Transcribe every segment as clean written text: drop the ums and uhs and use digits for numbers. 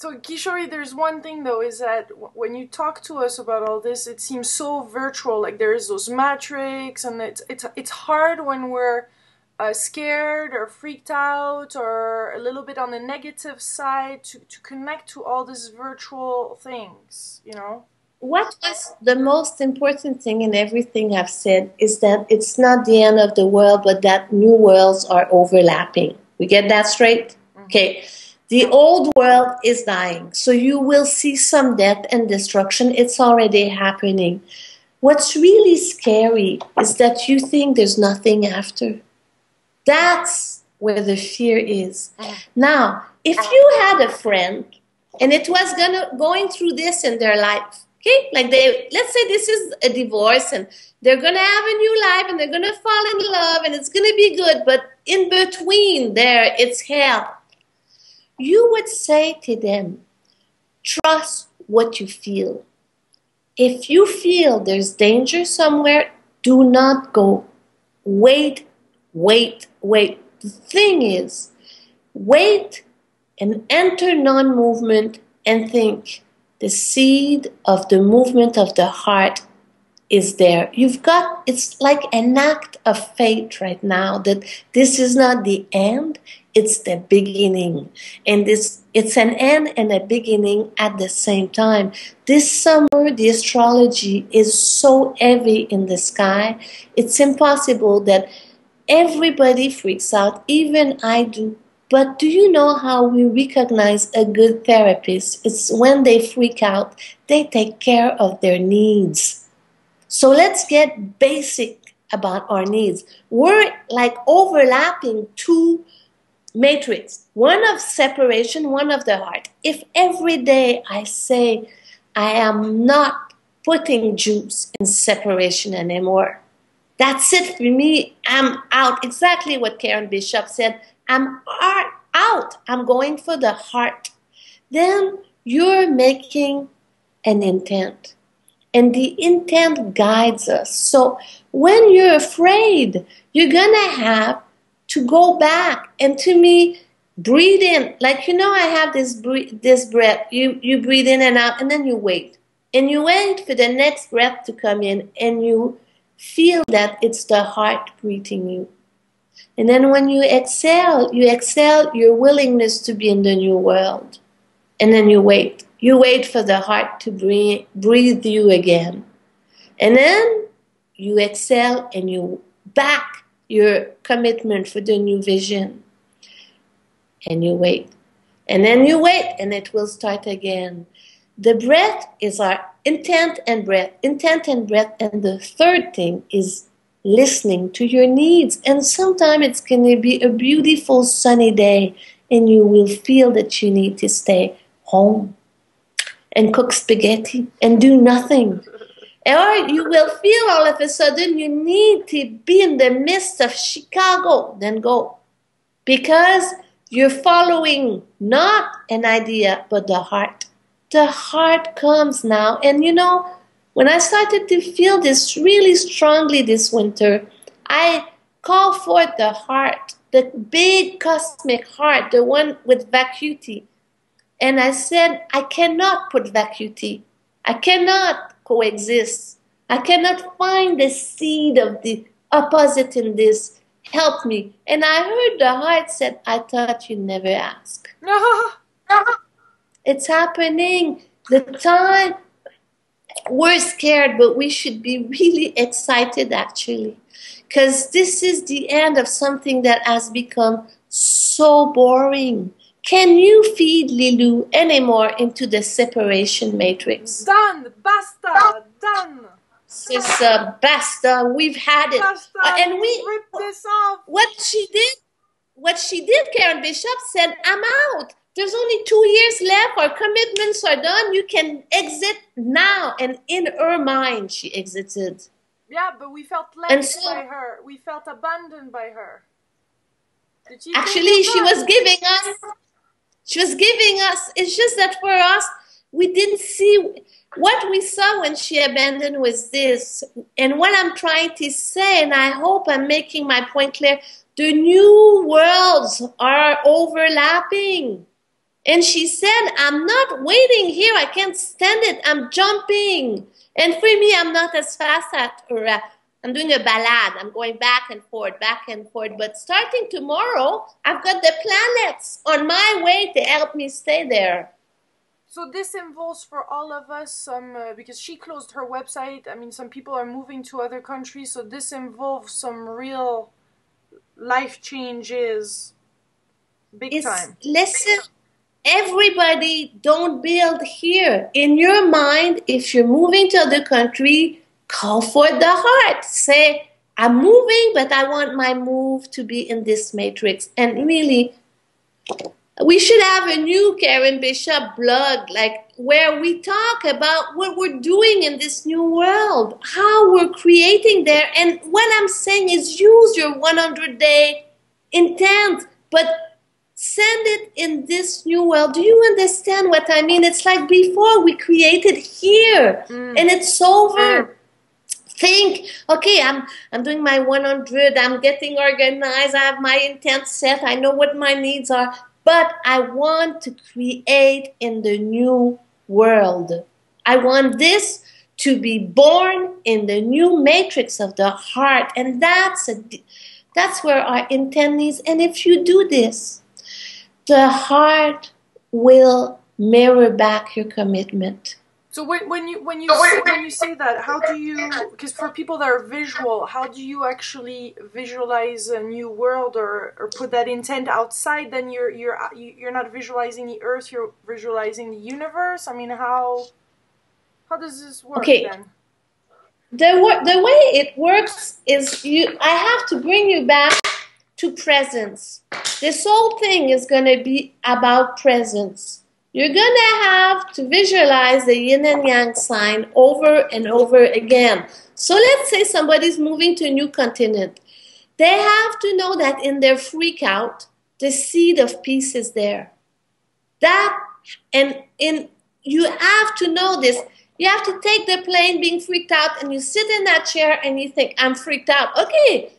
So, Kishori, there's one thing though, is that when you talk to us about all this, it seems so virtual. Like there is those metrics, and it's hard when we're scared or freaked out or a little bit on the negative side to connect to all these virtual things. You know. What was the most important thing in everything I've said is that it's not the end of the world, but that new worlds are overlapping. We get that straight? Okay. The old world is dying, so you will see some death and destruction. It's already happening. What's really scary is that you think there's nothing after. That's where the fear is. Now, if you had a friend and it was going through this in their life, okay, like let's say this is a divorce and they're gonna have a new life and they're gonna fall in love and it's gonna be good, but in between there, it's hell. You would say to them, trust what you feel. If you feel there's danger somewhere, do not go. Wait, wait, wait. The thing is, wait and enter non-movement and think. The seed of the movement of the heart is there. It's like an act of faith right now that this is not the end, it's the beginning. And it's an end and a beginning at the same time. This summer, the astrology is so heavy in the sky, it's impossible that everybody freaks out, even I do. But do you know how we recognize a good therapist? It's when they freak out, they take care of their needs. So let's get basic about our needs. We're like overlapping two matrices, one of separation, one of the heart. If every day I say I am not putting juice in separation anymore, that's it for me. I'm out. Exactly what Karen Bishop said. I'm out. I'm going for the heart. Then you're making an intent. And the intent guides us. So when you're afraid, you're going to have to go back. And to me, breathe in. Like, I have this breath. You breathe in and out, and then you wait. And you wait for the next breath to come in, and you feel that it's the heart breathing you. And then when you exhale your willingness to be in the new world. And then you wait. You wait for the heart to breathe you again. And then you exhale and you back your commitment for the new vision. And you wait. And then you wait and it will start again. The breath is our intent and breath. Intent and breath. And the third thing is listening to your needs. And sometimes it's going to be a beautiful sunny day and you will feel that you need to stay home and cook spaghetti and do nothing. Or you will feel all of a sudden you need to be in the midst of Chicago, then go. Because you're following not an idea, but the heart. The heart comes now. And when I started to feel this really strongly this winter, I call forth the heart, the big cosmic heart, the one with vacuity. And I said, I cannot put vacuity. I cannot coexist. I cannot find the seed of the opposite in this. Help me. And I heard the heart said, I thought you'd never ask. It's happening. The time, we're scared, but we should be really excited actually. Because this is the end of something that has become so boring. Can you feed Lilou anymore into the separation matrix? Done! Basta! Done! Sister, basta! We've had it. Basta! And we ripped this off! What she did, Karen Bishop said, I'm out. There's only 2 years left. Our commitments are done. You can exit now. And in her mind, she exited. Yeah, but we felt left by her. We felt abandoned by her. Actually, she was giving us, it's just that for us, we didn't see, what we saw when she abandoned was this. And what I'm trying to say, and I hope I'm making my point clear, the new worlds are overlapping. And she said, I'm not waiting here. I can't stand it. I'm jumping. And for me, I'm not as fast at, or I'm doing a balade. I'm going back and forth, back and forth. But starting tomorrow, I've got the planets on my way to help me stay there. So this involves for all of us some because she closed her website. I mean, some people are moving to other countries, so this involves some real life changes, big time. Listen, everybody don't build here. In your mind, if you're moving to other country, call for the heart. Say, I'm moving, but I want my move to be in this matrix. And really, we should have a new Karen Bishop blog, like where we talk about what we're doing in this new world, how we're creating there. And what I'm saying is use your 100-day intent, but send it in this new world. Do you understand what I mean? It's like before we created here and it's over. Think, okay, I'm doing my 100, I'm getting organized, I have my intent set, I know what my needs are, but I want to create in the new world. I want this to be born in the new matrix of the heart, and that's where our intent is. And if you do this, the heart will mirror back your commitment. So when you say that, how do you? Because for people that are visual, how do you actually visualize a new world or put that intent outside? Then you're not visualizing the earth, you're visualizing the universe. I mean, how does this work then? The way it works is I have to bring you back to presence. This whole thing is going to be about presence. You're going to have to visualize the yin and yang sign over and over again. So let's say somebody's moving to a new continent. They have to know that in their freak out, the seed of peace is there. You have to know this. You have to take the plane being freaked out and you sit in that chair and you think, I'm freaked out. Okay,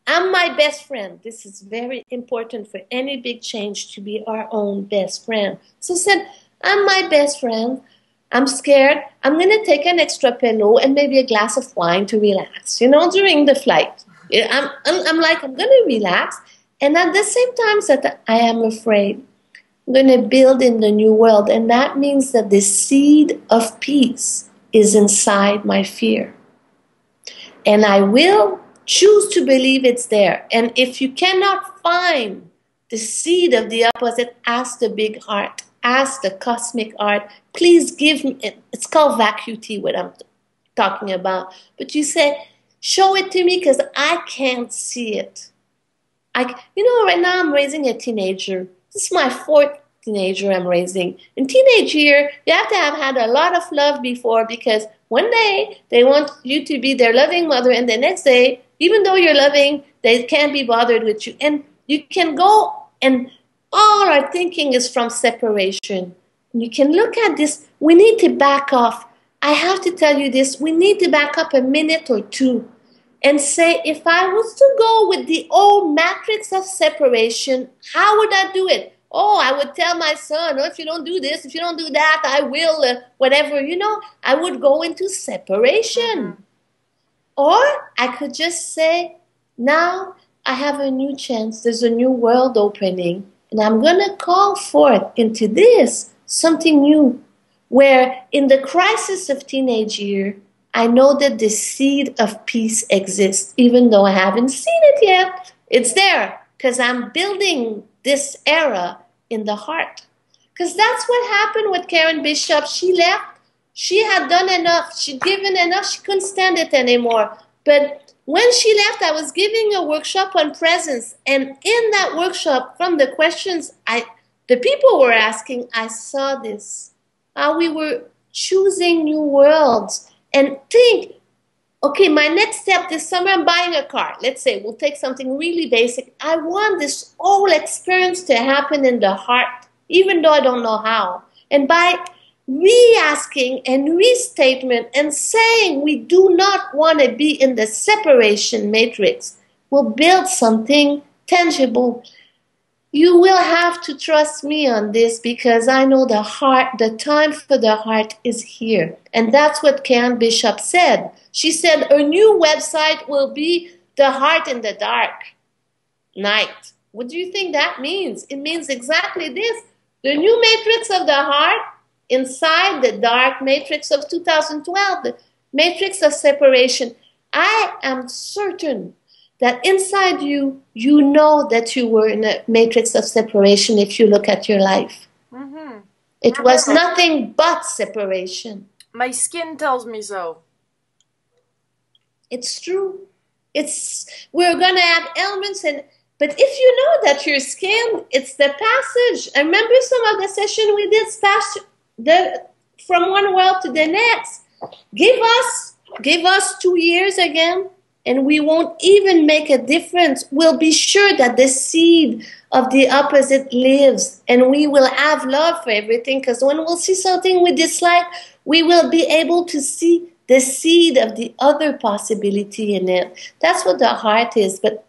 I'm my best friend. This is very important for any big change to be our own best friend. So said, I'm my best friend. I'm scared. I'm going to take an extra pillow and maybe a glass of wine to relax, during the flight. I'm going to relax. And at the same time that I am afraid, I'm going to build in the new world. And that means that the seed of peace is inside my fear. And I will choose to believe it's there. And if you cannot find the seed of the opposite, ask the big heart, ask the cosmic heart. Please give me, it's called vacuity, what I'm talking about. But you say, show it to me because I can't see it. Right now I'm raising a teenager. This is my 4th teenager I'm raising. In teenage year, you have to have had a lot of love before, because one day they want you to be their loving mother, and the next day, even though you're loving, they can't be bothered with you. And you can go, and all our thinking is from separation. You can look at this. We need to back off. I have to tell you this. We need to back up a minute or two and say, if I was to go with the old matrix of separation, how would I do it? Oh, I would tell my son, if you don't do this, if you don't do that, I will, whatever, I would go into separation. Or I could just say, now I have a new chance. There's a new world opening. And I'm going to call forth into this something new, where in the crisis of teenage year, I know that the seed of peace exists, even though I haven't seen it yet. It's there because I'm building this era in the heart. Because that's what happened with Karen Bishop. She left. She had done enough. She'd given enough. She couldn't stand it anymore. But when she left, I was giving a workshop on presence. And in that workshop, from the questions the people were asking, I saw this. How we were choosing new worlds. And think, okay, my next step this summer, I'm buying a car. Let's say we'll take something really basic. I want this whole experience to happen in the heart, even though I don't know how. And by re-asking and restatement and saying we do not want to be in the separation matrix, we'll build something tangible. you will have to trust me on this because I know the time for the heart is here. And that's what Karen Bishop said. She said her new website will be The Heart in the Dark Night. What do you think that means? It means exactly this. The new matrix of the heart inside the dark matrix of 2012, the matrix of separation. I am certain that inside you, you know that you were in a matrix of separation if you look at your life. Mm-hmm. It was nothing but separation. My skin tells me so. It's true. We're gonna have elements, but if you know that your skin, it's the passage. I remember some of the session we did from one world to the next. Give us 2 years again, and we won't even make a difference. We'll be sure that the seed of the opposite lives, and we will have love for everything, because when we'll see something we dislike, we will be able to see the seed of the other possibility in it. That's what the heart is. But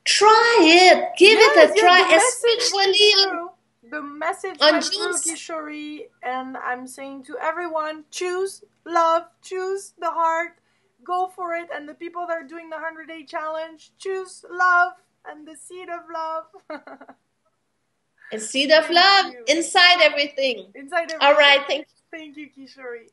try it. Give it a try, especially the message on went June. through, Kishori, and I'm saying to everyone, choose love, choose the heart, go for it. And the people that are doing the 100-day challenge, choose love and the seed of love. A seed of love inside everything. Inside everything. All right, thank you. Thank you, Kishori.